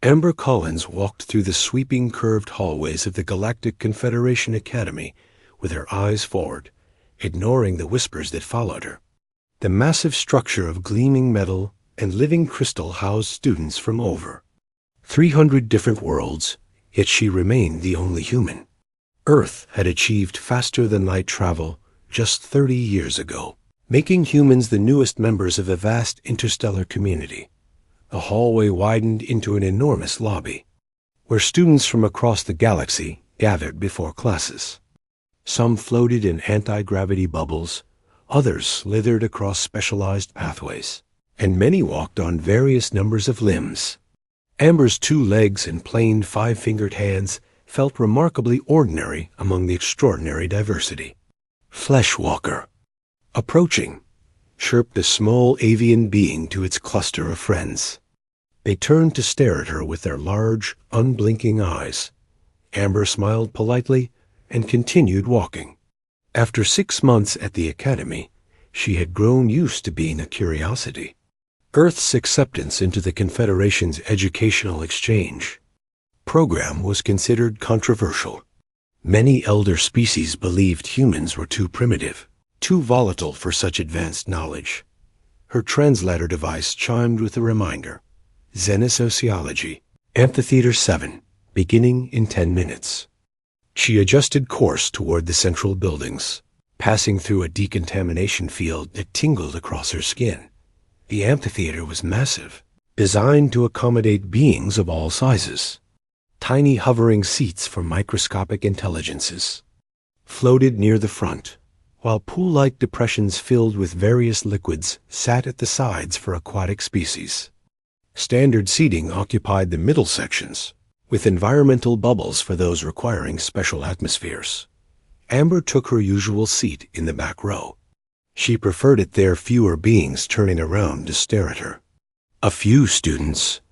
Amber Collins walked through the sweeping curved hallways of the Galactic Confederation Academy with her eyes forward, ignoring the whispers that followed her. The massive structure of gleaming metal and living crystal housed students from over 300 different worlds, yet she remained the only human. Earth had achieved faster-than-light travel just 30 years ago, making humans the newest members of a vast interstellar community. The hallway widened into an enormous lobby, where students from across the galaxy gathered before classes. Some floated in anti-gravity bubbles, others slithered across specialized pathways, and many walked on various numbers of limbs. Amber's 2 legs and plain 5-fingered hands felt remarkably ordinary among the extraordinary diversity. Fleshwalker. Approaching, chirped a small avian being to its cluster of friends. They turned to stare at her with their large, unblinking eyes. Amber smiled politely and continued walking. After 6 months at the academy, she had grown used to being a curiosity. Earth's acceptance into the Confederation's educational exchange program was considered controversial. Many elder species believed humans were too primitive, too volatile for such advanced knowledge. Her translator device chimed with a reminder. Xenosociology, Amphitheater 7, beginning in 10 minutes. She adjusted course toward the central buildings, passing through a decontamination field that tingled across her skin. The amphitheater was massive, designed to accommodate beings of all sizes. Tiny hovering seats for microscopic intelligences floated near the front, while pool-like depressions filled with various liquids sat at the sides for aquatic species. Standard seating occupied the middle sections, with environmental bubbles for those requiring special atmospheres. Amber took her usual seat in the back row. She preferred it there, fewer beings turning around to stare at her. A few students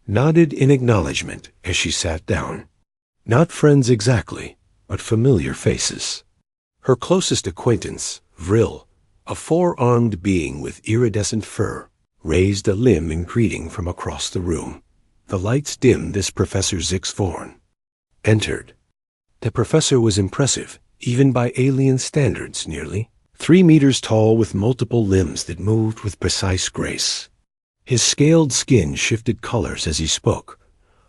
nodded in acknowledgement as she sat down. Not friends exactly, but familiar faces. Her closest acquaintance, Vril, a 4-armed being with iridescent fur, raised a limb in greeting from across the room. The lights dimmed as Professor Zixvorn entered. The professor was impressive, even by alien standards, nearly 3 meters tall with multiple limbs that moved with precise grace. His scaled skin shifted colors as he spoke,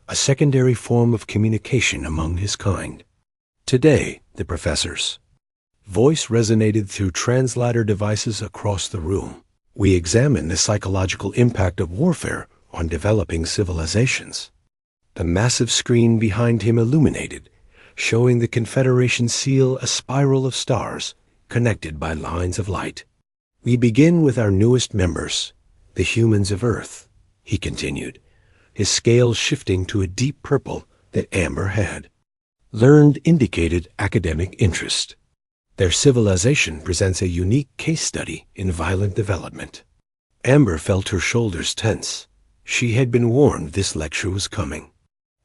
a secondary form of communication among his kind. Today, the professor's voice resonated through translator devices across the room. We examine the psychological impact of warfare on developing civilizations. The massive screen behind him illuminated, showing the Confederation seal a spiral of stars connected by lines of light. We begin with our newest members, the humans of Earth, he continued, his scale shifting to a deep purple that Amber had. Learned indicated academic interest. Their civilization presents a unique case study in violent development. Amber felt her shoulders tense. She had been warned this lecture was coming.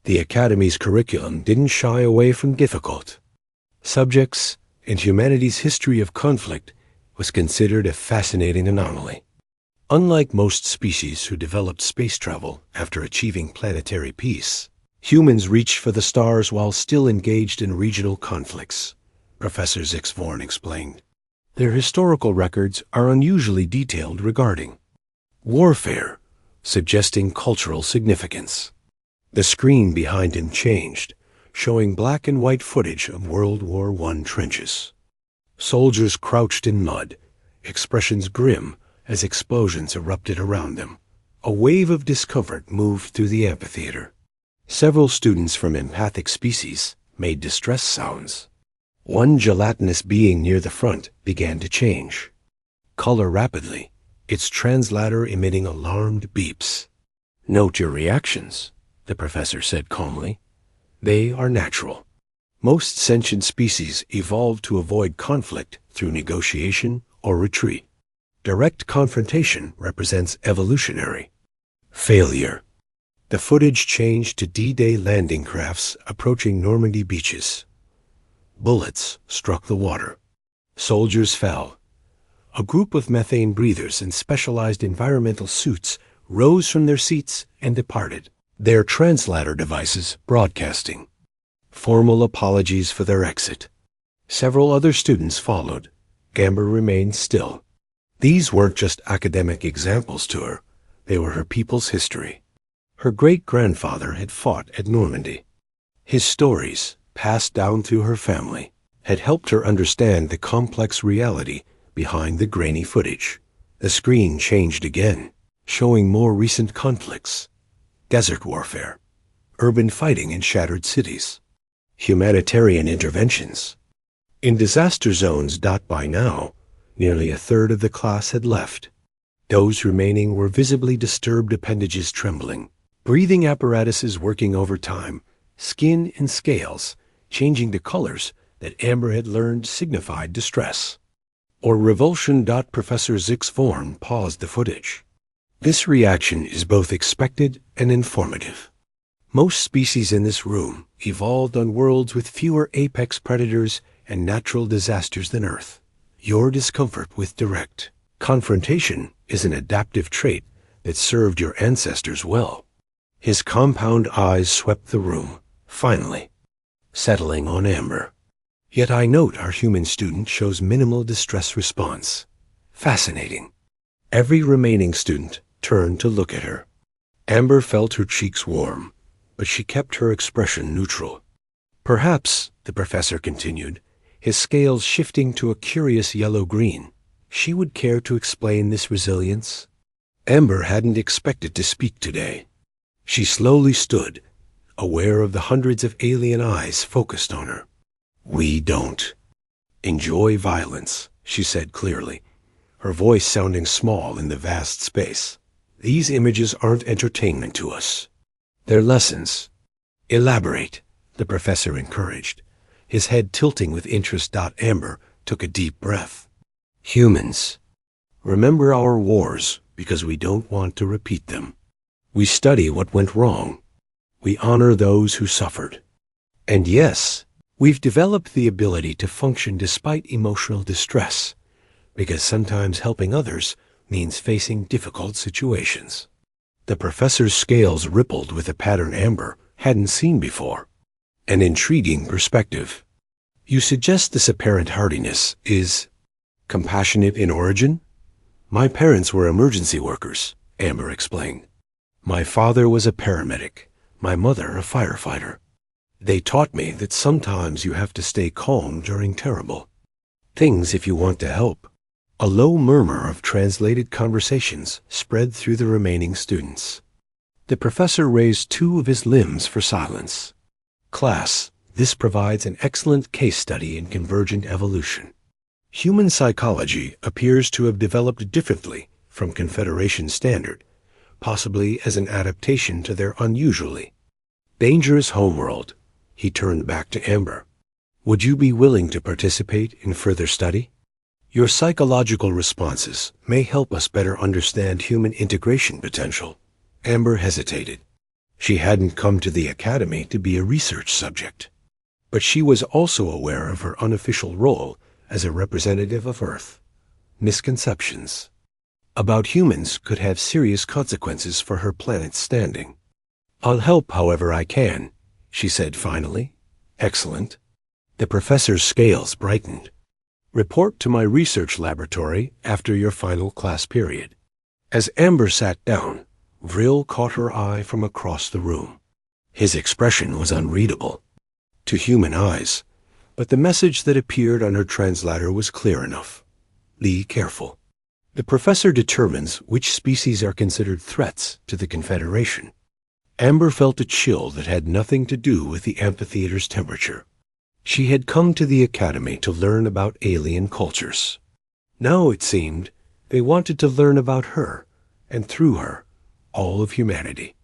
The Academy's curriculum didn't shy away from difficult subjects, and humanity's history of conflict was considered a fascinating anomaly. Unlike most species who developed space travel after achieving planetary peace, humans reached for the stars while still engaged in regional conflicts, Professor Zixvorn explained. Their historical records are unusually detailed regarding warfare, suggesting cultural significance. The screen behind him changed, showing black and white footage of World War I trenches. Soldiers crouched in mud, expressions grim as explosions erupted around them. A wave of discomfort moved through the amphitheater. Several students from empathic species made distress sounds. One gelatinous being near the front began to change color rapidly, its translator emitting alarmed beeps. Note your reactions, the professor said calmly. They are natural. Most sentient species evolved to avoid conflict through negotiation or retreat. Direct confrontation represents evolutionary failure. The footage changed to D-Day landing crafts approaching Normandy beaches. Bullets struck the water. Soldiers fell. A group of methane breathers in specialized environmental suits rose from their seats and departed. their translator devices broadcasting. Formal apologies for their exit. Several other students followed. Amber remained still. These weren't just academic examples to her. They were her people's history. Her great-grandfather had fought at Normandy. His stories, passed down through her family, had helped her understand the complex reality behind the grainy footage. The screen changed again, showing more recent conflicts. Desert warfare, urban fighting in shattered cities, humanitarian interventions. In disaster zones. By now, nearly a third of the class had left. Those remaining were visibly disturbed appendages trembling, breathing apparatuses working overtime, skin and scales changing to colors that Amber had learned signified distress or revulsion. Professor Zixvorn paused the footage. This reaction is both expected and informative. Most species in this room evolved on worlds with fewer apex predators and natural disasters than Earth. Your discomfort with direct confrontation is an adaptive trait that served your ancestors well. His compound eyes swept the room, finally, settling on Amber. Yet I note our human student shows minimal distress response. Fascinating. Every remaining student turned to look at her. Amber felt her cheeks warm, but she kept her expression neutral. Perhaps, the professor continued, his scales shifting to a curious yellow-green, she would care to explain this resilience. Amber hadn't expected to speak today. She slowly stood, aware of the hundreds of alien eyes focused on her. We don't enjoy violence, she said clearly, her voice sounding small in the vast space. These images aren't entertainment to us. They're lessons. Elaborate, the professor encouraged, his head tilting with interest. Amber took a deep breath. Humans, remember our wars because we don't want to repeat them. We study what went wrong. We honor those who suffered. And yes, we've developed the ability to function despite emotional distress, because sometimes helping others means facing difficult situations. The professor's scales rippled with a pattern Amber hadn't seen before. An intriguing perspective. You suggest this apparent hardiness is compassionate in origin? My parents were emergency workers, Amber explained. My father was a paramedic, my mother a firefighter. They taught me that sometimes you have to stay calm during terrible things if you want to help. A low murmur of translated conversations spread through the remaining students. The professor raised two of his limbs for silence. Class, this provides an excellent case study in convergent evolution. Human psychology appears to have developed differently from Confederation standard, possibly as an adaptation to their unusually dangerous homeworld. He turned back to Amber. Would you be willing to participate in further study? Your psychological responses may help us better understand human integration potential. Amber hesitated. She hadn't come to the academy to be a research subject, but she was also aware of her unofficial role as a representative of Earth. Misconceptions about humans could have serious consequences for her planet's standing. I'll help however I can, she said finally. Excellent. The professor's scales brightened. Report to my research laboratory after your final class period. As Amber sat down, Vril caught her eye from across the room. His expression was unreadable to human eyes, but the message that appeared on her translator was clear enough. Be careful. The professor determines which species are considered threats to the Confederation. Amber felt a chill that had nothing to do with the amphitheater's temperature. She had come to the academy to learn about alien cultures. Now, it seemed, they wanted to learn about her, and through her, all of humanity.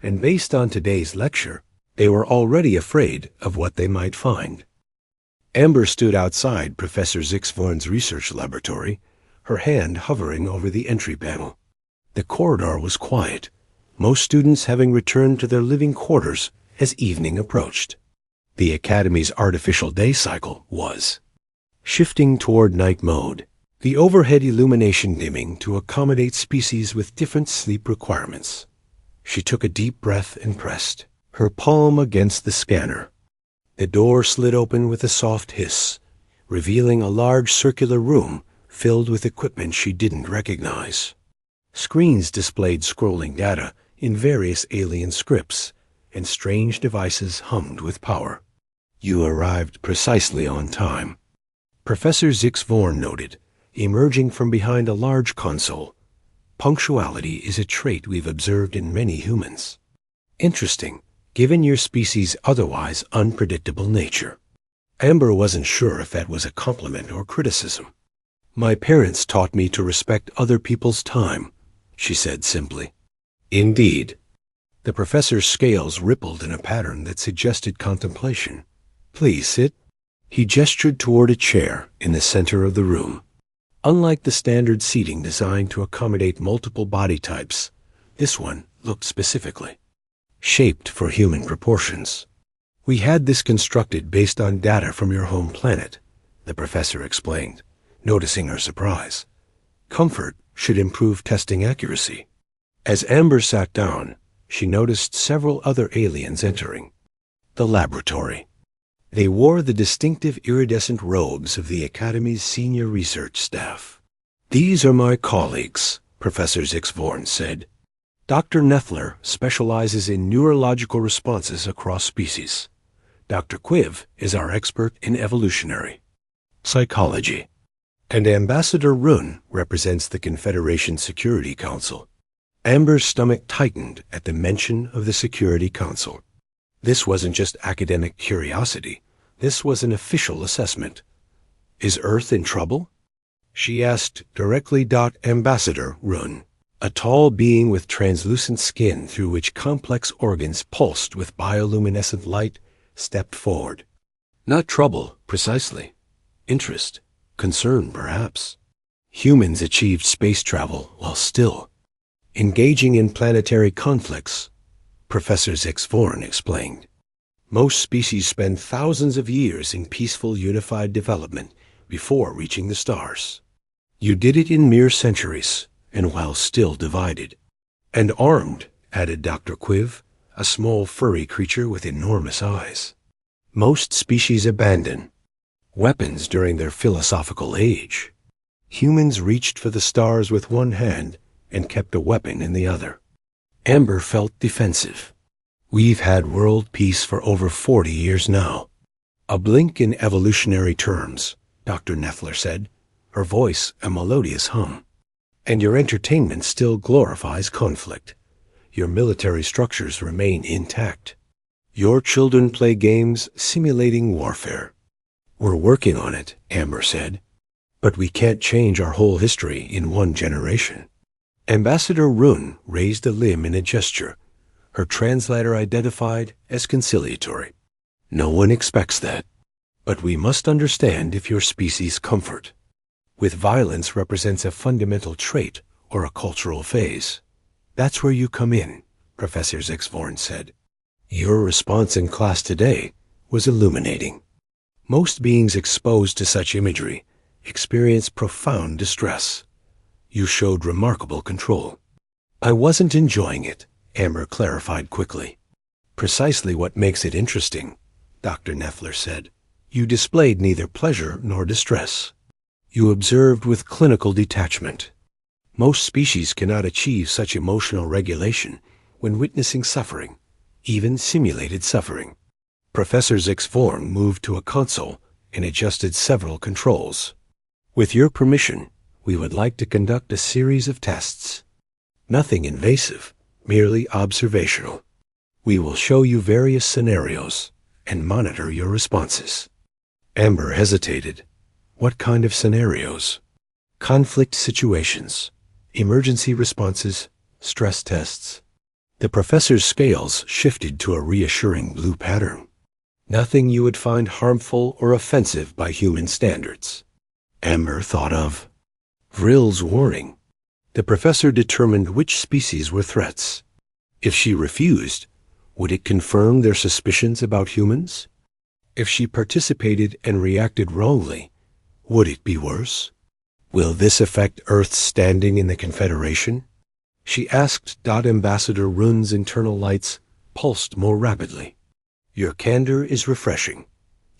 And based on today's lecture, they were already afraid of what they might find. Amber stood outside Professor Zixvorn's research laboratory, her hand hovering over the entry panel. The corridor was quiet, most students having returned to their living quarters as evening approached. The Academy's artificial day cycle was shifting toward night mode, the overhead illumination dimming to accommodate species with different sleep requirements. She took a deep breath and pressed her palm against the scanner. The door slid open with a soft hiss, revealing a large circular room filled with equipment she didn't recognize. Screens displayed scrolling data in various alien scripts, and strange devices hummed with power. You arrived precisely on time, Professor Zix Vorn noted, emerging from behind a large console. Punctuality is a trait we've observed in many humans. Interesting, given your species' otherwise unpredictable nature. Amber wasn't sure if that was a compliment or criticism. My parents taught me to respect other people's time, she said simply. Indeed. The professor's scales rippled in a pattern that suggested contemplation. Please sit. He gestured toward a chair in the center of the room. Unlike the standard seating designed to accommodate multiple body types, this one looked specifically shaped for human proportions. We had this constructed based on data from your home planet, the professor explained, noticing her surprise. Comfort should improve testing accuracy. As Amber sat down, she noticed several other aliens entering the laboratory. They wore the distinctive iridescent robes of the Academy's senior research staff. These are my colleagues, Professor Zix Vorn said. Dr. Nethler specializes in neurological responses across species. Dr. Quiv is our expert in evolutionary psychology. And Ambassador Run represents the Confederation Security Council. Amber's stomach tightened at the mention of the Security Council. This wasn't just academic curiosity. This was an official assessment. Is Earth in trouble? She asked directly. Ambassador Run, a tall being with translucent skin through which complex organs pulsed with bioluminescent light, stepped forward. Not trouble, precisely. Interest. Concern, perhaps. Humans achieved space travel while still engaging in planetary conflicts, Professor Zix Vorn explained. Most species spend thousands of years in peaceful, unified development before reaching the stars. You did it in mere centuries, and while still divided. And armed, added Dr. Quiv, a small furry creature with enormous eyes. Most species abandon weapons during their philosophical age. Humans reached for the stars with one hand and kept a weapon in the other. Amber felt defensive. We've had world peace for over 40 years now. A blink in evolutionary terms, Dr. Nethler said, her voice a melodious hum. And your entertainment still glorifies conflict. Your military structures remain intact. Your children play games simulating warfare. We're working on it, Amber said. But we can't change our whole history in one generation. Ambassador Run raised a limb in a gesture, her translator identified as conciliatory. No one expects that. But we must understand if your species' comfort with violence represents a fundamental trait or a cultural phase. That's where you come in, Professor Zix Vorn said. Your response in class today was illuminating. Most beings exposed to such imagery experience profound distress. You showed remarkable control. I wasn't enjoying it, Amber clarified quickly. Precisely what makes it interesting, Dr. Nethler said. You displayed neither pleasure nor distress. You observed with clinical detachment. Most species cannot achieve such emotional regulation when witnessing suffering, even simulated suffering. Professor Zix Vorn moved to a console and adjusted several controls. With your permission, we would like to conduct a series of tests. Nothing invasive, merely observational. We will show you various scenarios and monitor your responses. Amber hesitated. What kind of scenarios? Conflict situations, emergency responses, stress tests. The professor's scales shifted to a reassuring blue pattern. Nothing you would find harmful or offensive by human standards. Amber thought of Vrill's warning. The professor determined which species were threats. If she refused, would it confirm their suspicions about humans? If she participated and reacted wrongly, would it be worse? Will this affect Earth's standing in the Confederation? She asked. Ambassador Run's internal lights pulsed more rapidly. Your candor is refreshing.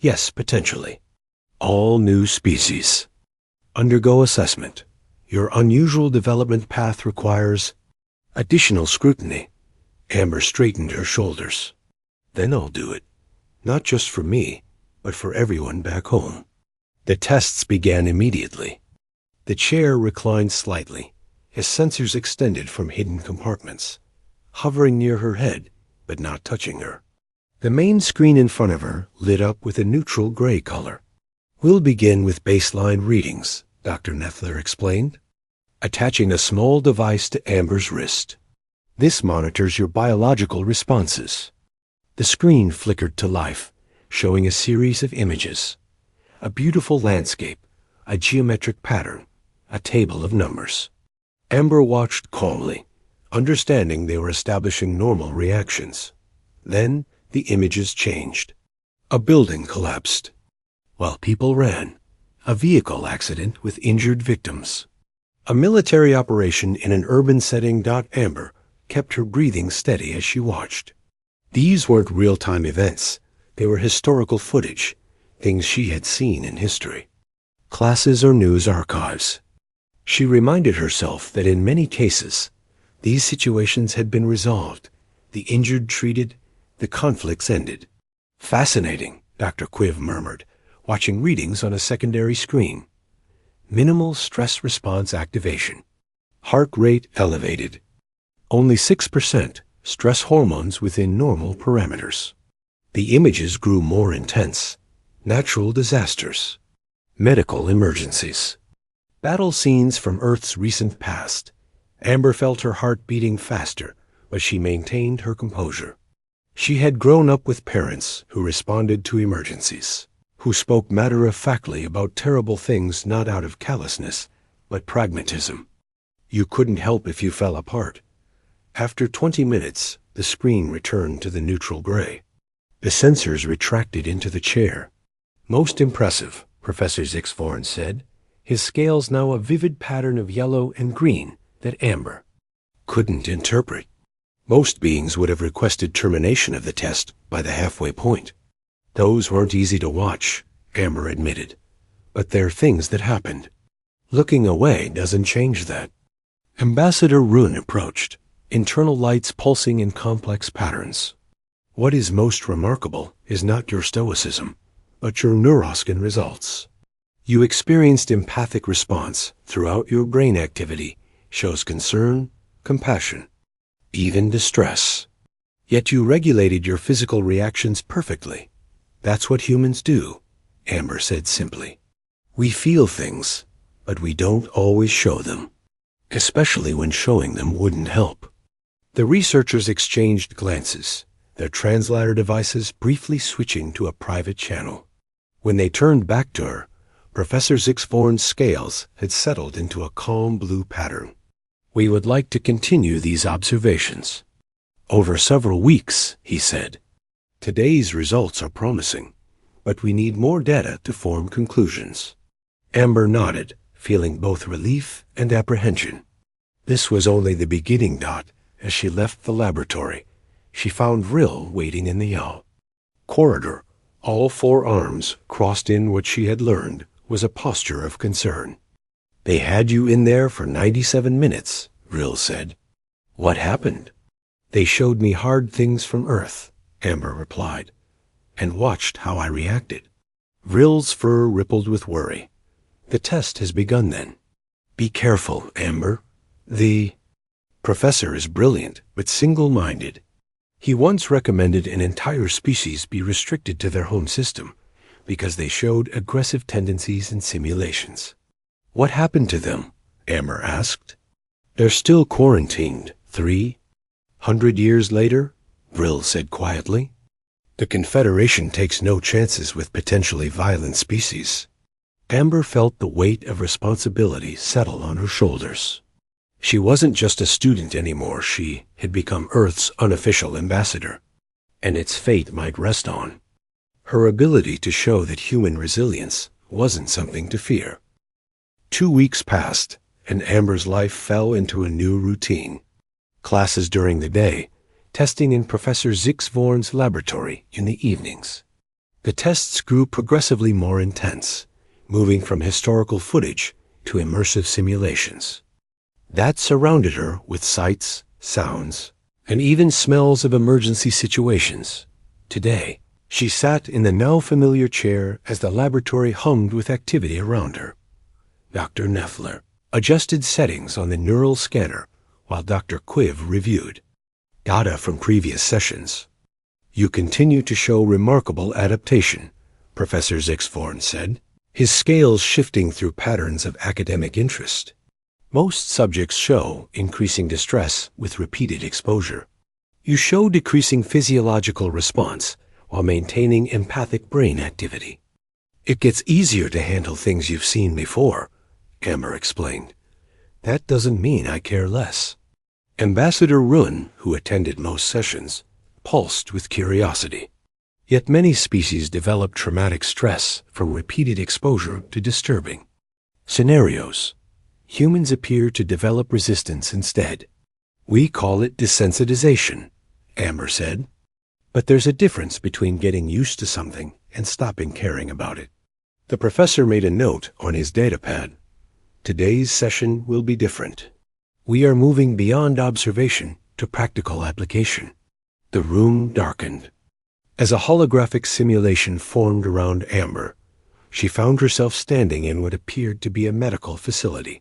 Yes, potentially. All new species. Undergo assessment. Your unusual development path requires additional scrutiny. Amber straightened her shoulders. Then I'll do it. Not just for me, but for everyone back home. The tests began immediately. The chair reclined slightly, as sensors extended from hidden compartments, hovering near her head, but not touching her. The main screen in front of her lit up with a neutral gray color. We'll begin with baseline readings, Dr. Nethler explained, attaching a small device to Amber's wrist. This monitors your biological responses. The screen flickered to life, showing a series of images. A beautiful landscape, a geometric pattern, a table of numbers. Amber watched calmly, understanding they were establishing normal reactions. Then the images changed. A building collapsed, while people ran. A vehicle accident with injured victims. A military operation in an urban setting. Amber kept her breathing steady as she watched. These weren't real-time events. They were historical footage, things she had seen in history. Classes or news archives. She reminded herself that in many cases, these situations had been resolved, the injured treated, the conflicts ended. Fascinating, Dr. Quiv murmured, watching readings on a secondary screen. Minimal stress response activation. Heart rate elevated. Only 6%, stress hormones within normal parameters. The images grew more intense. Natural disasters. Medical emergencies. Battle scenes from Earth's recent past. Amber felt her heart beating faster, but she maintained her composure. She had grown up with parents who responded to emergencies, who spoke matter-of-factly about terrible things not out of callousness, but pragmatism. You couldn't help if you fell apart. After 20 minutes, the screen returned to the neutral gray. The sensors retracted into the chair. Most impressive, Professor Zixvorn said, his scales now a vivid pattern of yellow and green that Amber couldn't interpret. Most beings would have requested termination of the test by the halfway point. Those weren't easy to watch, Amber admitted, but they're things that happened. Looking away doesn't change that. Ambassador Run approached, internal lights pulsing in complex patterns. What is most remarkable is not your stoicism, but your neuroscan results. You experienced empathic response throughout your brain activity, shows concern, compassion, even distress. Yet you regulated your physical reactions perfectly. That's what humans do, Amber said simply. We feel things, but we don't always show them, especially when showing them wouldn't help. The researchers exchanged glances, their translator devices briefly switching to a private channel. When they turned back to her, Professor Zixvorn's scales had settled into a calm blue pattern. We would like to continue these observations. Over several weeks, he said. Today's results are promising, but we need more data to form conclusions. Amber nodded, feeling both relief and apprehension. This was only the beginning. As she left the laboratory, she found Vril waiting in the corridor. All four arms crossed in what she had learned was a posture of concern. They had you in there for 97 minutes, Vril said. What happened? They showed me hard things from Earth, Amber replied, and watched how I reacted. Vril's fur rippled with worry. The test has begun then. Be careful, Amber. The professor is brilliant, but single-minded. He once recommended an entire species be restricted to their home system because they showed aggressive tendencies in simulations. What happened to them? Amber asked. They're still quarantined, 300 years later, Vril said quietly. The Confederation takes no chances with potentially violent species. Amber felt the weight of responsibility settle on her shoulders. She wasn't just a student anymore, she had become Earth's unofficial ambassador, and its fate might rest on her ability to show that human resilience wasn't something to fear. 2 weeks passed, and Amber's life fell into a new routine. classes during the day, testing in Professor Zixvorn's laboratory in the evenings. The tests grew progressively more intense, moving from historical footage to immersive simulations. That surrounded her with sights, sounds, and even smells of emergency situations. Today, she sat in the now familiar chair as the laboratory hummed with activity around her. Dr. Neffler adjusted settings on the neural scanner while Dr. Quiv reviewed data from previous sessions. "You continue to show remarkable adaptation," Professor Zixvorn said, his scales shifting through patterns of academic interest. "Most subjects show increasing distress with repeated exposure. You show decreasing physiological response while maintaining empathic brain activity. It gets easier to handle things you've seen before," Amber explained. "That doesn't mean I care less." Ambassador Run, who attended most sessions, pulsed with curiosity. Yet many species develop traumatic stress from repeated exposure to disturbing scenarios. Humans appear to develop resistance instead. "We call it desensitization," Amber said. "But there's a difference between getting used to something and stopping caring about it." The professor made a note on his datapad. "Today's session will be different. We are moving beyond observation to practical application." The room darkened. As a holographic simulation formed around Amber, she found herself standing in what appeared to be a medical facility.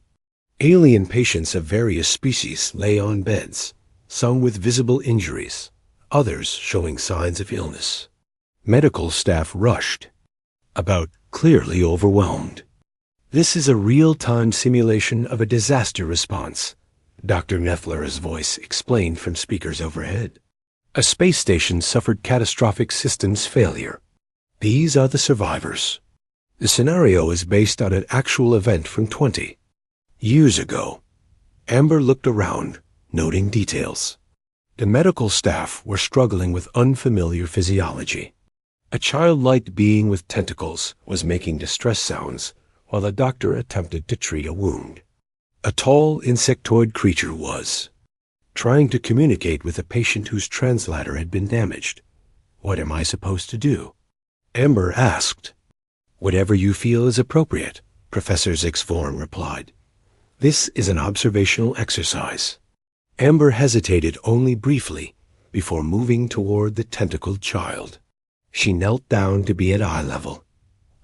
Alien patients of various species lay on beds, some with visible injuries, others showing signs of illness. Medical staff rushed, about clearly overwhelmed. "This is a real-time simulation of a disaster response," Dr. Neffler's voice explained from speakers overhead. "A space station suffered catastrophic systems failure. These are the survivors. The scenario is based on an actual event from 20 years ago." Amber looked around, noting details. The medical staff were struggling with unfamiliar physiology. A childlike being with tentacles was making distress sounds while the doctor attempted to treat a wound. A tall insectoid creature was trying to communicate with a patient whose translator had been damaged. "What am I supposed to do?" Amber asked. "Whatever you feel is appropriate," Professor Zixvorn replied. "This is an observational exercise." Amber hesitated only briefly before moving toward the tentacled child. She knelt down to be at eye level.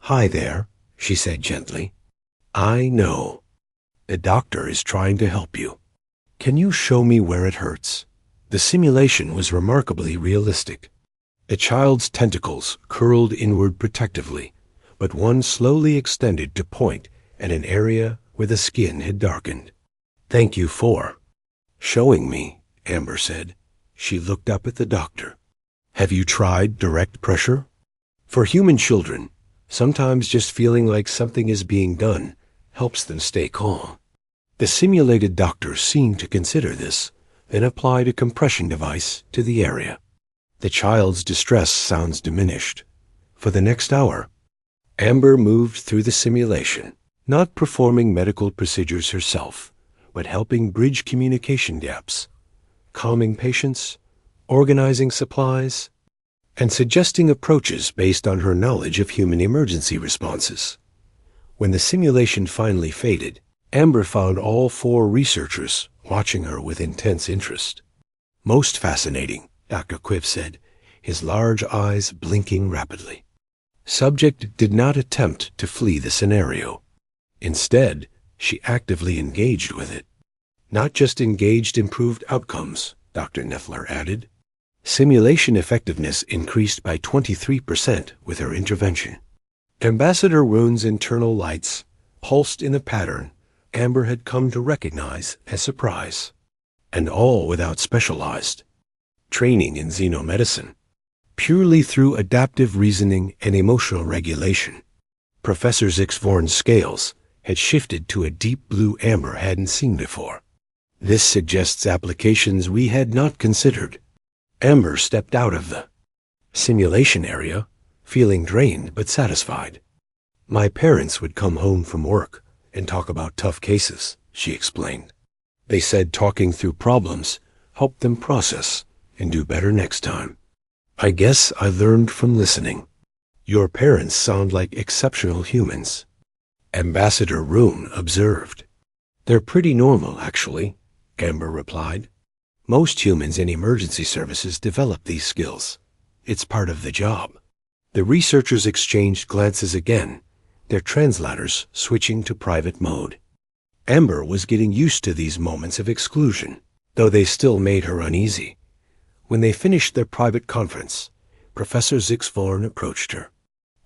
"Hi there," she said gently. "I know. The doctor is trying to help you. Can you show me where it hurts?" The simulation was remarkably realistic. The child's tentacles curled inward protectively, but one slowly extended to point at an area where the skin had darkened. "Thank you for showing me," Amber said. She looked up at the doctor. "Have you tried direct pressure? For human children, sometimes just feeling like something is being done helps them stay calm." The simulated doctor seemed to consider this, then applied a compression device to the area. The child's distress sounds diminished. For the next hour, Amber moved through the simulation, not performing medical procedures herself, but helping bridge communication gaps, calming patients, organizing supplies, and suggesting approaches based on her knowledge of human emergency responses. When the simulation finally faded, Amber found all 4 researchers watching her with intense interest. "Most fascinating," Dr. Quiv said, his large eyes blinking rapidly. Subject did not attempt to flee the scenario. Instead, she actively engaged with it. "Not just engaged improved outcomes," Dr. Neffler added. "Simulation effectiveness increased by 23% with her intervention." Ambassador Run's internal lights pulsed in a pattern Amber had come to recognize as surprise, and all without specialized training in xenomedicine, purely through adaptive reasoning and emotional regulation. Professor Zixvorn's scales had shifted to a deep blue Amber hadn't seen before. "This suggests applications we had not considered." Amber stepped out of the simulation area, feeling drained but satisfied. "My parents would come home from work and talk about tough cases," she explained. "They said talking through problems help them process, and do better next time. I guess I learned from listening. Your parents sound like exceptional humans, Ambassador Rune observed. They're pretty normal, actually, Amber replied. Most humans in emergency services develop these skills. It's part of the job. The researchers exchanged glances again, their translators switching to private mode. Amber was getting used to these moments of exclusion, though they still made her uneasy. When they finished their private conference, Professor Zixvorn approached her.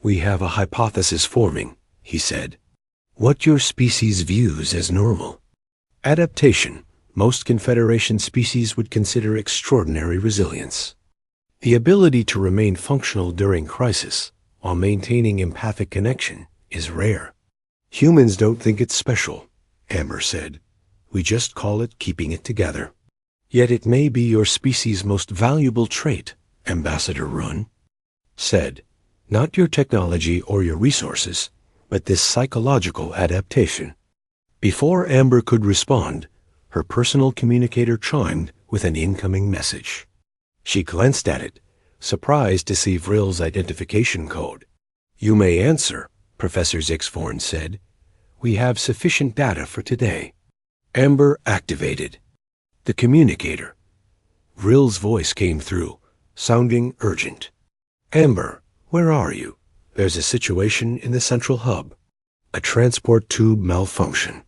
"We have a hypothesis forming," he said. "What your species views as normal. Adaptation, most Confederation species would consider extraordinary resilience. The ability to remain functional during crisis while maintaining empathic connection is rare. Humans don't think it's special," Amber said. "We just call it keeping it together. Yet it may be your species' most valuable trait," Ambassador Run said. "Not your technology or your resources, but this psychological adaptation." Before Amber could respond, her personal communicator chimed with an incoming message. She glanced at it, surprised to see Vrill's identification code. "You may answer," Professor Zixvorn said. "We have sufficient data for today." Amber activated the communicator. Vrill's voice came through, sounding urgent. "Amber, where are you? There's a situation in the central hub. A transport tube malfunction.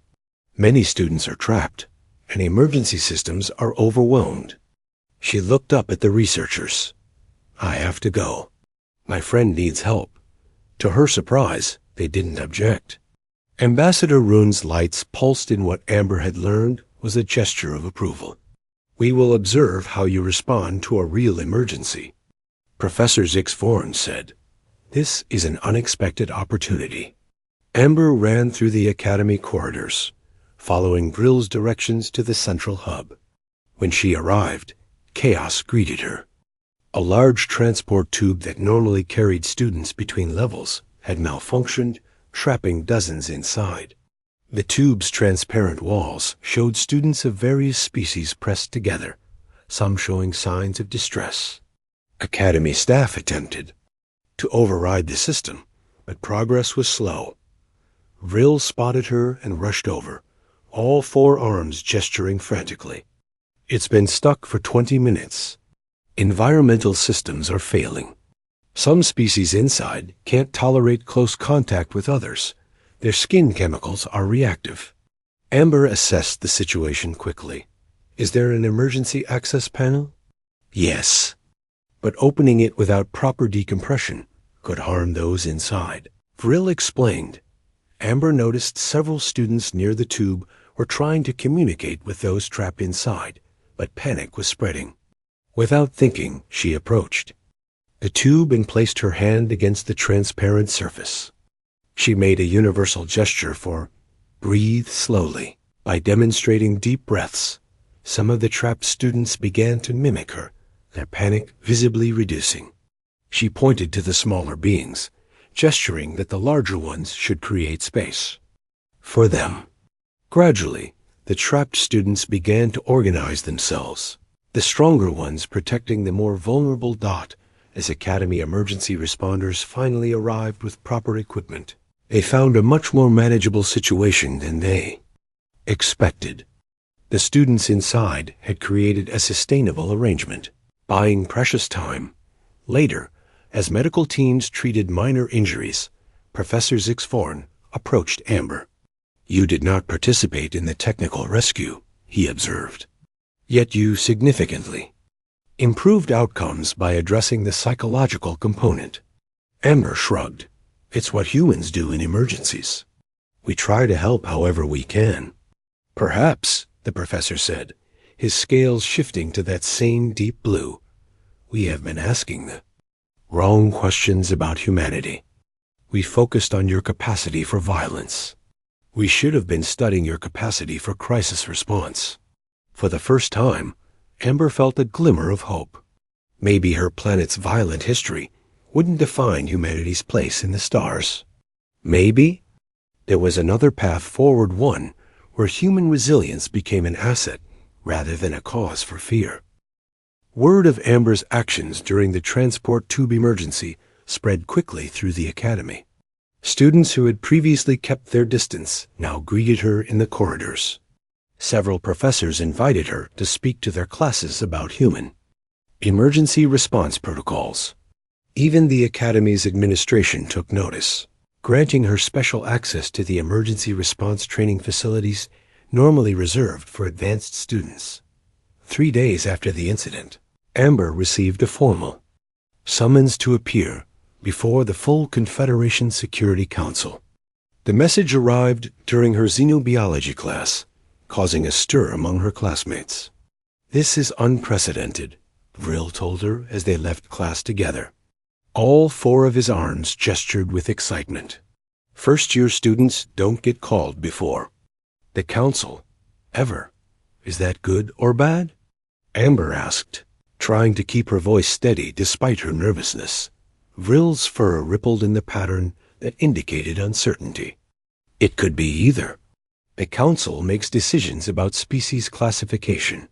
Many students are trapped, and emergency systems are overwhelmed." She looked up at the researchers. "I have to go. My friend needs help." To her surprise, they didn't object. Ambassador Rune's lights pulsed in what Amber had learned was a gesture of approval. "We will observe how you respond to a real emergency," Professor Zixvorn said. "This is an unexpected opportunity." Amber ran through the academy corridors, following Vrill's directions to the central hub. When she arrived, chaos greeted her. A large transport tube that normally carried students between levels had malfunctioned, trapping dozens inside. The tube's transparent walls showed students of various species pressed together, some showing signs of distress. Academy staff attempted to override the system, but progress was slow. Vrill spotted her and rushed over, all four arms gesturing frantically. "It's been stuck for 20 minutes. Environmental systems are failing. Some species inside can't tolerate close contact with others. Their skin chemicals are reactive." Amber assessed the situation quickly. "Is there an emergency access panel?" "Yes, but opening it without proper decompression could harm those inside," Vrill explained. Amber noticed several students near the tube were trying to communicate with those trapped inside, but panic was spreading. Without thinking, she approached the tube and placed her hand against the transparent surface. She made a universal gesture for "breathe slowly." By demonstrating deep breaths, some of the trapped students began to mimic her, their panic visibly reducing. She pointed to the smaller beings, gesturing that the larger ones should create space for them. Gradually, the trapped students began to organize themselves, the stronger ones protecting the more vulnerable Dot as Academy emergency responders finally arrived with proper equipment. They found a much more manageable situation than they expected. The students inside had created a sustainable arrangement, buying precious time. Later, as medical teams treated minor injuries, Professor Zixvorn approached Amber. "You did not participate in the technical rescue," he observed. "Yet you significantly improved outcomes by addressing the psychological component." Amber shrugged. "It's what humans do in emergencies. We try to help however we can." "Perhaps," the professor said, his scales shifting to that same deep blue, "we have been asking the wrong questions about humanity. We focused on your capacity for violence. We should have been studying your capacity for crisis response." For the first time, Amber felt a glimmer of hope. Maybe her planet's violent history wouldn't define humanity's place in the stars. Maybe there was another path forward, one where human resilience became an asset rather than a cause for fear. Word of Amber's actions during the transport tube emergency spread quickly through the academy. Students who had previously kept their distance now greeted her in the corridors. Several professors invited her to speak to their classes about human emergency response protocols. Even the academy's administration took notice, granting her special access to the emergency response training facilities normally reserved for advanced students. 3 days after the incident, Amber received a formal summons to appear before the full Confederation Security Council. The message arrived during her xenobiology class, causing a stir among her classmates. "This is unprecedented," Vril told her as they left class together. All 4 of his arms gestured with excitement. First-year students don't get called before. "The council? Ever? Is that good or bad?" Amber asked, trying to keep her voice steady despite her nervousness. Vril's fur rippled in the pattern that indicated uncertainty. "It could be either. The council makes decisions about species classification.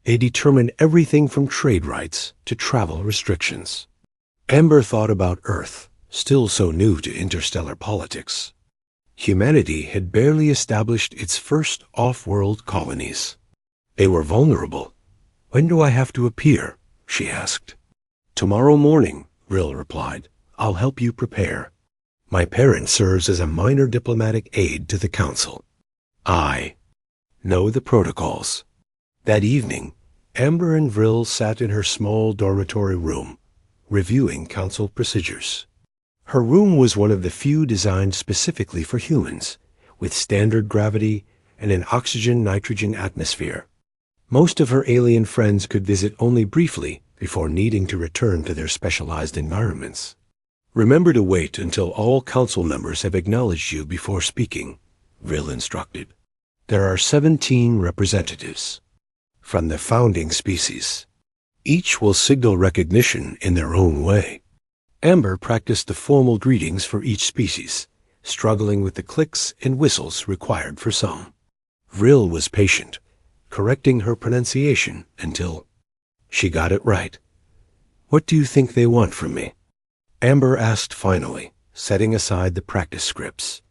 They determine everything from trade rights to travel restrictions." Amber thought about Earth, still so new to interstellar politics. Humanity had barely established its first off-world colonies. They were vulnerable. "When do I have to appear?" she asked. "Tomorrow morning," Vril replied. "I'll help you prepare. My parent serves as a minor diplomatic aide to the council. I know the protocols." That evening, Amber and Vril sat in her small dormitory room, reviewing council procedures. Her room was one of the few designed specifically for humans, with standard gravity and an oxygen-nitrogen atmosphere. Most of her alien friends could visit only briefly before needing to return to their specialized environments. "Remember to wait until all council members have acknowledged you before speaking," Vril instructed. "There are 17 representatives from the founding species. Each will signal recognition in their own way." Amber practiced the formal greetings for each species, struggling with the clicks and whistles required for some. Vril was patient, correcting her pronunciation until she got it right. "What do you think they want from me?" Amber asked finally, setting aside the practice scripts.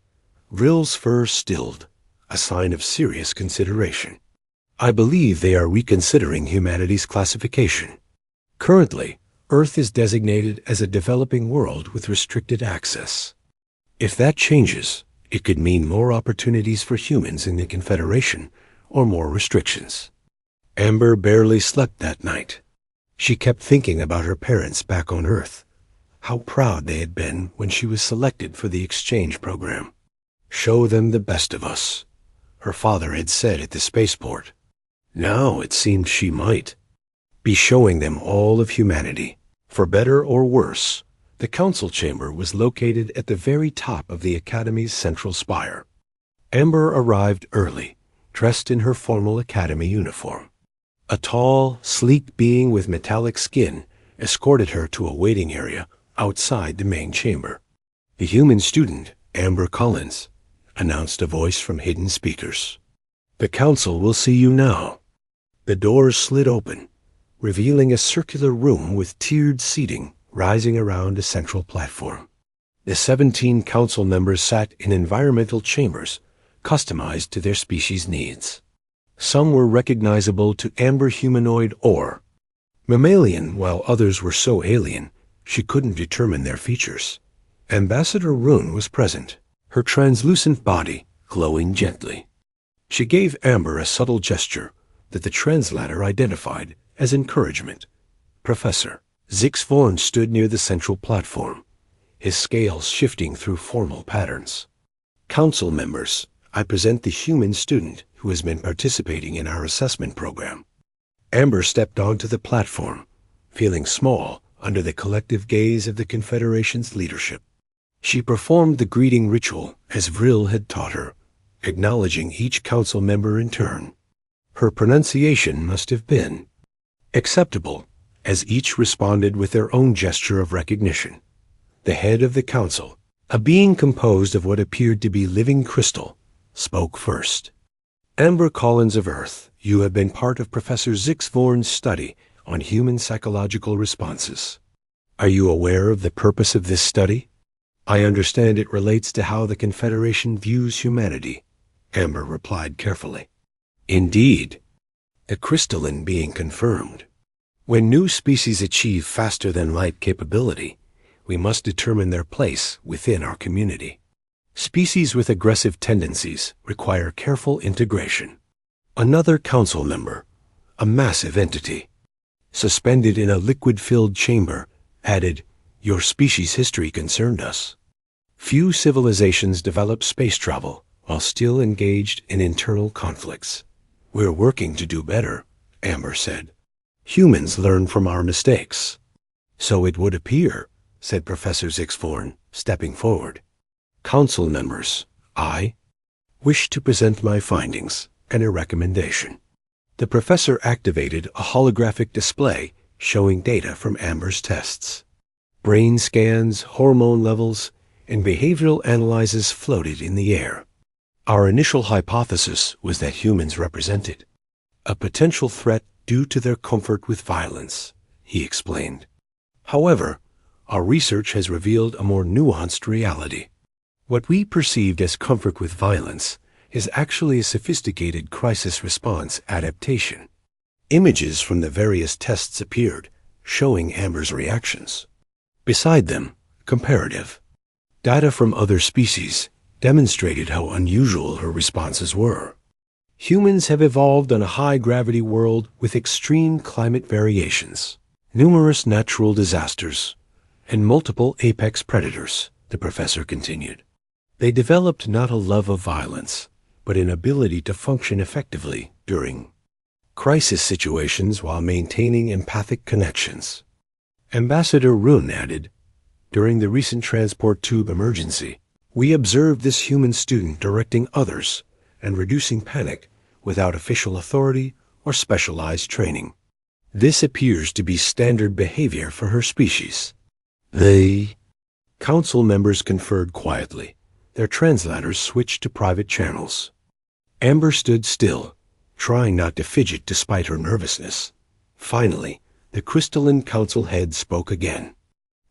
Vril's fur stilled, a sign of serious consideration. "I believe they are reconsidering humanity's classification. Currently, Earth is designated as a developing world with restricted access. If that changes, it could mean more opportunities for humans in the Confederation or more restrictions." Amber barely slept that night. She kept thinking about her parents back on Earth, how proud they had been when she was selected for the exchange program. "Show them the best of us," her father had said at the spaceport. Now it seemed she might be showing them all of humanity. For better or worse, the council chamber was located at the very top of the Academy's central spire. Amber arrived early, dressed in her formal Academy uniform. A tall, sleek being with metallic skin escorted her to a waiting area outside the main chamber. "The human student, Amber Collins," announced a voice from hidden speakers. "The council will see you now." The doors slid open, revealing a circular room with tiered seating rising around a central platform. The 17 council members sat in environmental chambers customized to their species' needs. Some were recognizable to Amber humanoid or mammalian, while others were so alien she couldn't determine their features. Ambassador Rune was present, her translucent body glowing gently. She gave Amber a subtle gesture that the translator identified as encouragement. Professor Zix Vaughn stood near the central platform, his scales shifting through formal patterns. "Council members, I present the human student who has been participating in our assessment program." Amber stepped onto the platform, feeling small under the collective gaze of the Confederation's leadership. She performed the greeting ritual as Vril had taught her, acknowledging each council member in turn. Her pronunciation must have been acceptable, as each responded with their own gesture of recognition. The head of the council, a being composed of what appeared to be living crystal, spoke first. Amber Collins of Earth, you have been part of Professor Zix Vorn's study on human psychological responses. Are you aware of the purpose of this study? I understand it relates to how the Confederation views humanity, Amber replied carefully. Indeed. The crystalline being confirmed. When new species achieve faster-than-light capability, we must determine their place within our community. Species with aggressive tendencies require careful integration. Another council member, a massive entity, suspended in a liquid-filled chamber, added, "Your species' history concerned us. Few civilizations develop space travel while still engaged in internal conflicts. We're working to do better," Amber said. "Humans learn from our mistakes." "So it would appear," said Professor Zix Vorn, stepping forward. "Council members, I wish to present my findings and a recommendation." The professor activated a holographic display showing data from Amber's tests. Brain scans, hormone levels, and behavioral analyses floated in the air. Our initial hypothesis was that humans represented a potential threat due to their comfort with violence, he explained. However, our research has revealed a more nuanced reality. What we perceived as comfort with violence is actually a sophisticated crisis response adaptation. Images from the various tests appeared, showing Amber's reactions. Beside them, comparative data from other species demonstrated how unusual her responses were. Humans have evolved on a high-gravity world with extreme climate variations, numerous natural disasters, and multiple apex predators, the professor continued. They developed not a love of violence, but an ability to function effectively during crisis situations while maintaining empathic connections. Ambassador Rune added, "During the recent transport tube emergency, we observed this human student directing others and reducing panic without official authority or specialized training. This appears to be standard behavior for her species." The council members conferred quietly. Their translators switched to private channels. Amber stood still, trying not to fidget despite her nervousness. Finally, the crystalline council head spoke again.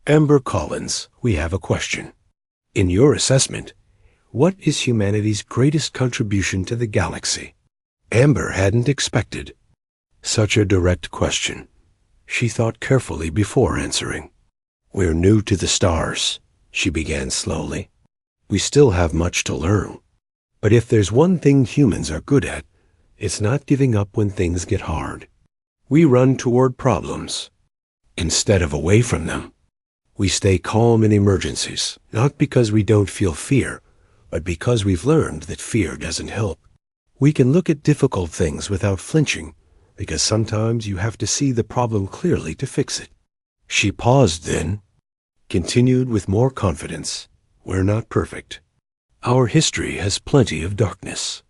"Amber Collins, we have a question. In your assessment, what is humanity's greatest contribution to the galaxy?" Amber hadn't expected such a direct question. She thought carefully before answering. "We're new to the stars," she began slowly. "We still have much to learn. But if there's one thing humans are good at, it's not giving up when things get hard. We run toward problems instead of away from them. We stay calm in emergencies, not because we don't feel fear, but because we've learned that fear doesn't help. We can look at difficult things without flinching, because sometimes you have to see the problem clearly to fix it." She paused then, continued with more confidence. "We're not perfect. Our history has plenty of darkness.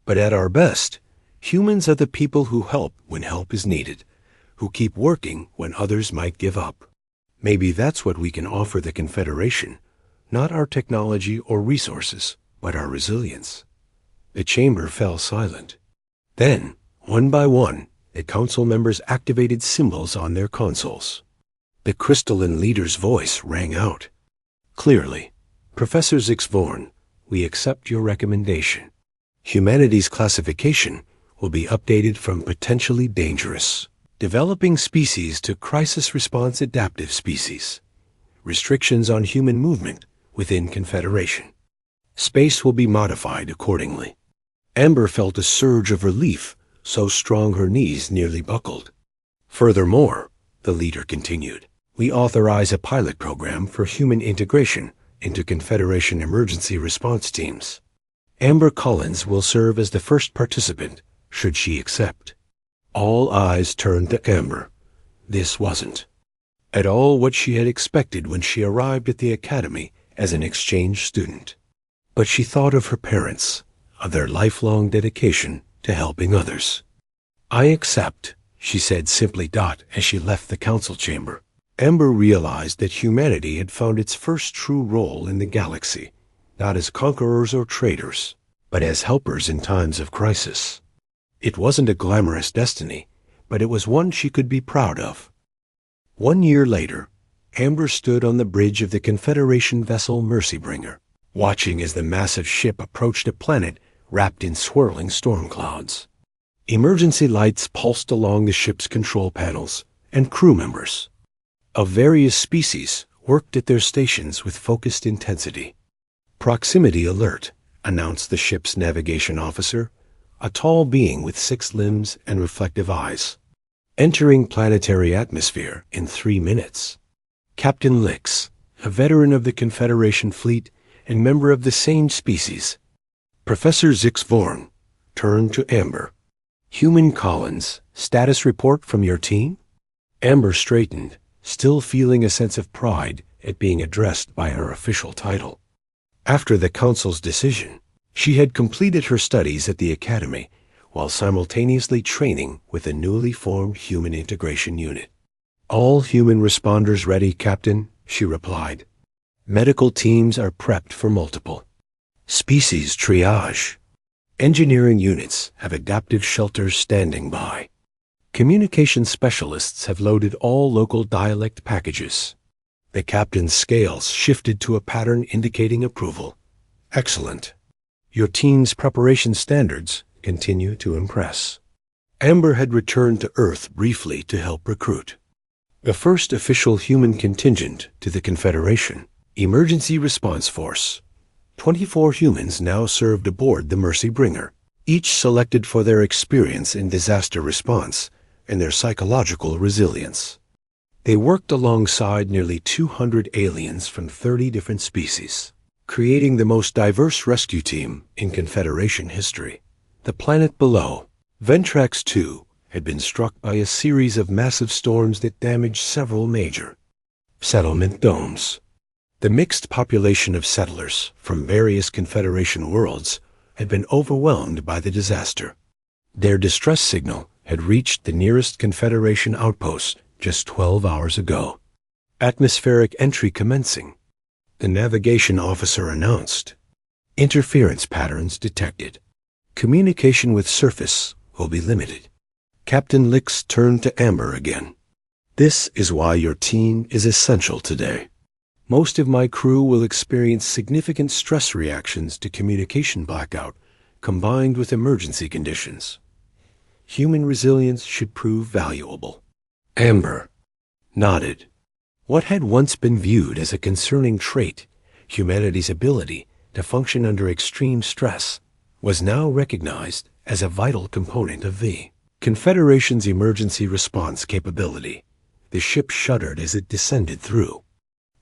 But at our best, humans are the people who help when help is needed, who keep working when others might give up. Maybe that's what we can offer the Confederation, not our technology or resources, but our resilience." The chamber fell silent. Then, one by one, the council members activated symbols on their consoles. The crystalline leader's voice rang out clearly. "Professor Zix Vorn, we accept your recommendation. Humanity's classification will be updated from potentially dangerous, developing species to crisis response adaptive species. Restrictions on human movement within Confederation. Space will be modified accordingly." Amber felt a surge of relief, so strong her knees nearly buckled. "Furthermore," the leader continued, "we authorize a pilot program for human integration into Confederation emergency response teams. Amber Collins will serve as the first participant, should she accept." All eyes turned to Amber. This wasn't at all what she had expected when she arrived at the academy as an exchange student. But she thought of her parents, of their lifelong dedication to helping others. "I accept," she said simply as she left the council chamber. Amber realized that humanity had found its first true role in the galaxy, not as conquerors or traders, but as helpers in times of crisis. It wasn't a glamorous destiny, but it was one she could be proud of. 1 year later, Amber stood on the bridge of the Confederation vessel Mercybringer, watching as the massive ship approached a planet wrapped in swirling storm clouds. Emergency lights pulsed along the ship's control panels, and crew members of various species worked at their stations with focused intensity. Proximity alert, announced the ship's navigation officer, a tall being with 6 limbs and reflective eyes. Entering planetary atmosphere in 3 minutes. Captain Lix, a veteran of the Confederation fleet and member of the same species. Professor Zix Vorn turned to Amber. Human Collins, status report from your team? Amber straightened, still feeling a sense of pride at being addressed by her official title. After the Council's decision, she had completed her studies at the Academy while simultaneously training with a newly formed Human Integration Unit. All human responders ready, Captain, she replied. Medical teams are prepped for multiple species triage. Engineering units have adaptive shelters standing by. Communication specialists have loaded all local dialect packages. The captain's scales shifted to a pattern indicating approval. Excellent. Your team's preparation standards continue to impress. Amber had returned to Earth briefly to help recruit the first official human contingent to the Confederation Emergency Response Force. 24 humans now served aboard the Mercybringer, each selected for their experience in disaster response and their psychological resilience. They worked alongside nearly 200 aliens from 30 different species, creating the most diverse rescue team in Confederation history. The planet below, Ventrax II, had been struck by a series of massive storms that damaged several major settlement domes. The mixed population of settlers from various Confederation worlds had been overwhelmed by the disaster. Their distress signal had reached the nearest Confederation outpost just 12 hours ago. Atmospheric entry commencing, the navigation officer announced. Interference patterns detected. Communication with surface will be limited. Captain Lix turned to Amber again. This is why your team is essential today. Most of my crew will experience significant stress reactions to communication blackout combined with emergency conditions. Human resilience should prove valuable. Amber nodded. What had once been viewed as a concerning trait, humanity's ability to function under extreme stress, was now recognized as a vital component of the Confederation's emergency response capability. The ship shuddered as it descended through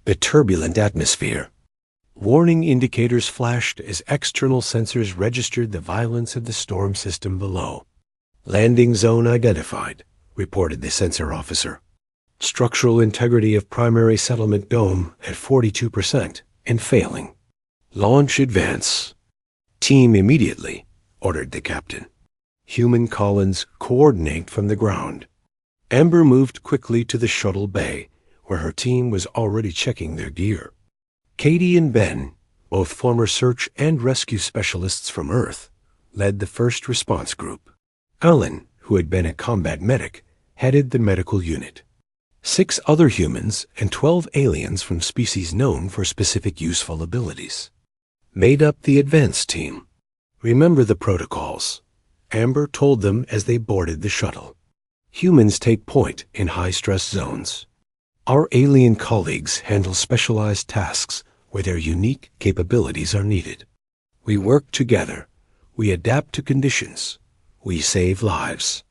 the turbulent atmosphere. Warning indicators flashed as external sensors registered the violence of the storm system below. Landing zone identified, reported the sensor officer. Structural integrity of primary settlement dome at 42% and failing. Launch advance. Team immediately, ordered the captain. Human Collins coordinate from the ground. Amber moved quickly to the shuttle bay, where her team was already checking their gear. Katie and Ben, both former search and rescue specialists from Earth, led the first response group. Alan, who had been a combat medic, headed the medical unit. 6 other humans and 12 aliens from species known for specific useful abilities made up the advanced team. Remember the protocols, Amber told them as they boarded the shuttle. Humans take point in high-stress zones. Our alien colleagues handle specialized tasks where their unique capabilities are needed. We work together. We adapt to conditions. We save lives.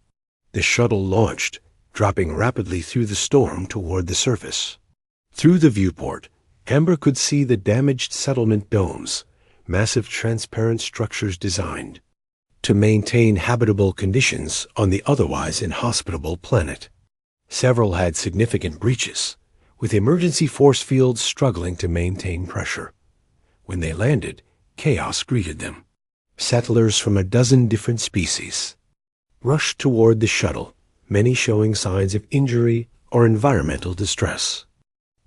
The shuttle launched, dropping rapidly through the storm toward the surface. Through the viewport, Amber could see the damaged settlement domes, massive transparent structures designed to maintain habitable conditions on the otherwise inhospitable planet. Several had significant breaches, with emergency force fields struggling to maintain pressure. When they landed, chaos greeted them. Settlers from a dozen different species rushed toward the shuttle, many showing signs of injury or environmental distress.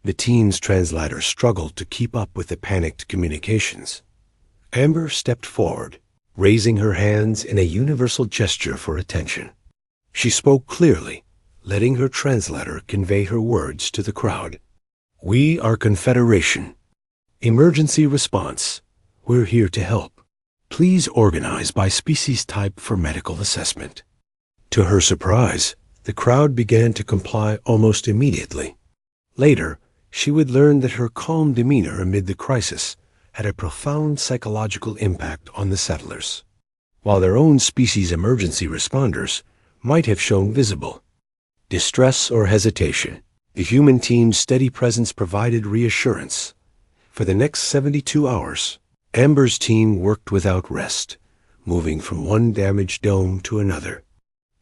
The team's translator struggled to keep up with the panicked communications. Amber stepped forward, raising her hands in a universal gesture for attention. She spoke clearly, letting her translator convey her words to the crowd. "We are Confederation. Emergency response. We're here to help. Please organize by species type for medical assessment." To her surprise, the crowd began to comply almost immediately. Later, she would learn that her calm demeanor amid the crisis had a profound psychological impact on the settlers. While their own species' emergency responders might have shown visible distress or hesitation, the human team's steady presence provided reassurance. For the next 72 hours, Amber's team worked without rest, moving from one damaged dome to another.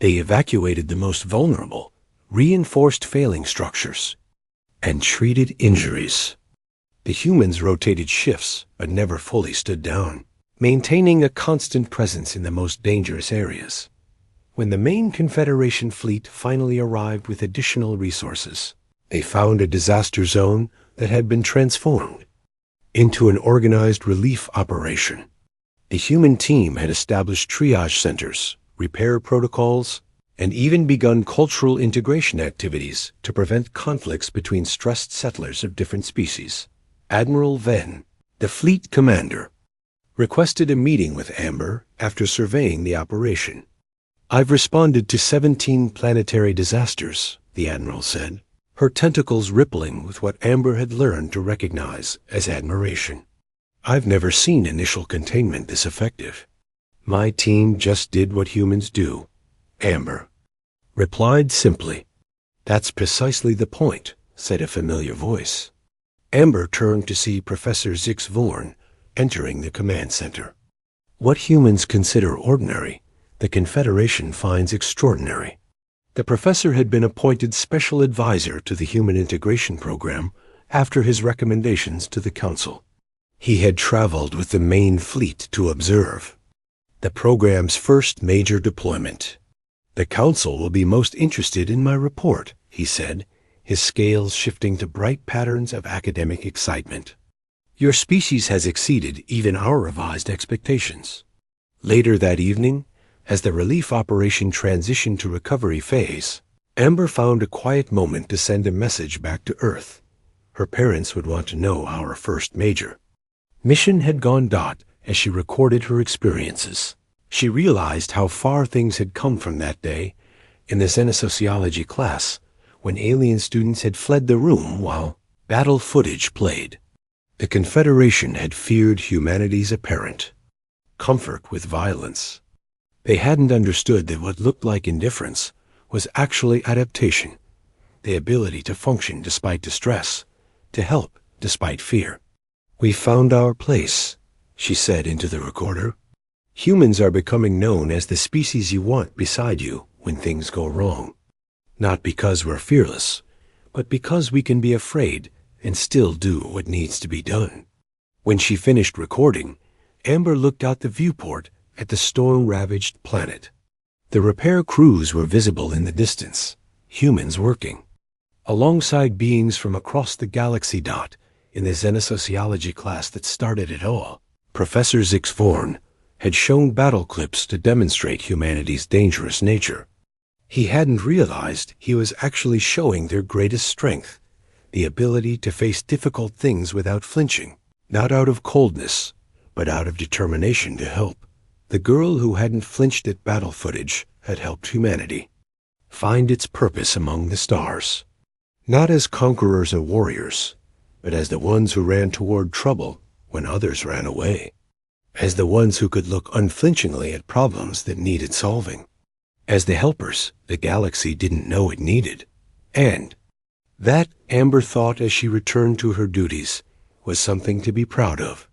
They evacuated the most vulnerable, reinforced failing structures, and treated injuries. The humans rotated shifts but never fully stood down, maintaining a constant presence in the most dangerous areas. When the main Confederation fleet finally arrived with additional resources, they found a disaster zone that had been transformed into an organized relief operation. The human team had established triage centers, repair protocols, and even begun cultural integration activities to prevent conflicts between stressed settlers of different species. Admiral Venn, the fleet commander, requested a meeting with Amber after surveying the operation. "I've responded to 17 planetary disasters," the Admiral said, her tentacles rippling with what Amber had learned to recognize as admiration. "I've never seen initial containment this effective." "My team just did what humans do," Amber replied simply. "That's precisely the point," said a familiar voice. Amber turned to see Professor Zix Vorn entering the command center. What humans consider ordinary, the Confederation finds extraordinary. The professor had been appointed special advisor to the Human Integration Program after his recommendations to the Council. He had traveled with the main fleet to observe the program's first major deployment. "The Council will be most interested in my report," he said, his scales shifting to bright patterns of academic excitement. "Your species has exceeded even our revised expectations." Later that evening, as the relief operation transitioned to recovery phase, Amber found a quiet moment to send a message back to Earth. Her parents would want to know our first major mission had gone. As she recorded her experiences, she realized how far things had come from that day in the xenosociology class when alien students had fled the room while battle footage played. The Confederation had feared humanity's apparent comfort with violence. They hadn't understood that what looked like indifference was actually adaptation, the ability to function despite distress, to help despite fear. "We found our place," she said into the recorder. "Humans are becoming known as the species you want beside you when things go wrong. Not because we're fearless, but because we can be afraid and still do what needs to be done." When she finished recording, Amber looked out the viewport at the storm-ravaged planet. The repair crews were visible in the distance, humans working alongside beings from across the galaxy. In the xenosociology class that started it all, Professor Zix Vorn had shown battle clips to demonstrate humanity's dangerous nature. He hadn't realized he was actually showing their greatest strength, the ability to face difficult things without flinching, not out of coldness, but out of determination to help. The girl who hadn't flinched at battle footage had helped humanity find its purpose among the stars, not as conquerors or warriors, but as the ones who ran toward trouble when others ran away, as the ones who could look unflinchingly at problems that needed solving, as the helpers the galaxy didn't know it needed. And that, Amber thought as she returned to her duties, was something to be proud of.